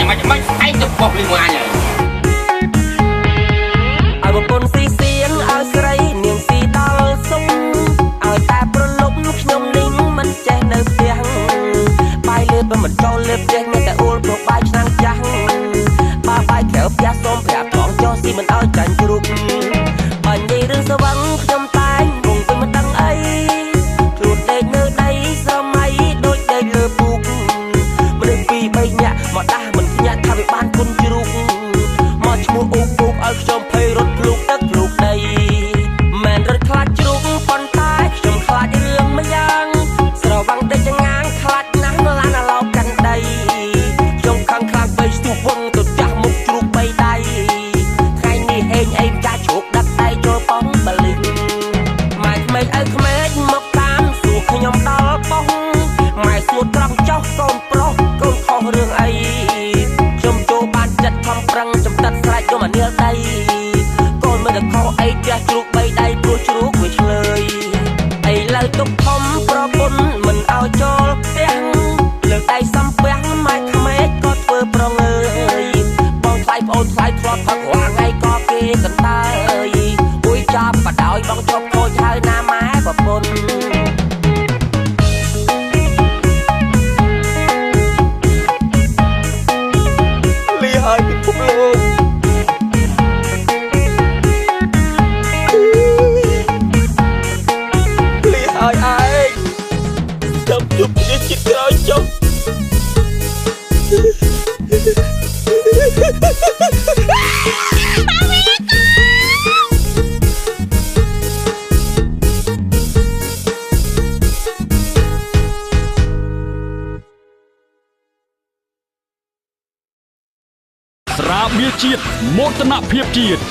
មិនឯងទៅបោះលីមួយអញហើយឲ្យប្រពន្ធស៊ីសៀងឲ្យស្រីនាងស៊ីដល់សុំឲ្យតែប្រលប់ខ្ញុំនេះមិនចេះនៅផ្ទះបាយលឿនបើមិនចូលលឿនផ្ទះមានតែអួលព្រោះបាយឆ្នាំងចាស់បើបាយក្រៅផ្ទះសូមប្រាប់ផងចុះស៊ីមិនឲ្យចាញ់ជ្រូកបើនិយាយរឿងស្វឹងខ្ញុំតែងគង់វិញមិនដឹងអីខ្លួនដេកនៅដីសម័យដូចដេកលើពូកមនុស្សពីរបីនាក់មកដាស់មិនភ្ញាក់ថាវាបានគុណជ្រូកមកឈ្មោះអ៊ូពូកឲ្យខ្ញុំភ័យរត់ភ្លុកទឹកភ្លុកដីមិនរត់ខ្លាចជ្រូកប៉ុន្តែខ្ញុំខ្លាចរឿងមួយយ៉ាងស្រវាំងដេកចងាងខ្លាចណាស់ឡានឡោកាន់ដីខ្ញុំខឹងខ្លាំងពេកស្ទុះវងទៅចាស់មុខជ្រូកបីដៃថ្ងៃនេះហេងអីចាស់ជ្រូកដាក់ដៃចូលប៉ងបលិញម៉ែក្មេងឪក្មេងមកតាមសួរខ្ញុំដល់ប៉ងម៉ែសួរត្រង់ចោះកូនប្រុសកូនខុសរឿងអីខ្ញុំចូលបានចិត្តខំប្រឹងចំតិតស្រែកយកមកនាលដៃកូនមិនដឹងខុសអីចាស់ជ្រូកបីដៃព្រោះជ្រូកវាឆ្លើយឥឡូវទុកធំប្រពន្ធមិនឲ្យចូលផ្ទះលើកដៃសំពះម៉ែក្មេងក៏ធ្វើប្រងើយបងថ្លៃប្អូនថ្លៃធ្លាប់ផឹករាល់ថ្ងៃក៏គេកន្តើយអួយចាប់បដ ாய் បងជប់ខូចហើយណាម៉ែប្រពន្ធលីហើយពិភពលោកលីហើយឯងចាំជួបគ្នាជាក្រោយចុះស្រាបៀរជាតិមោទនភាពជាតិ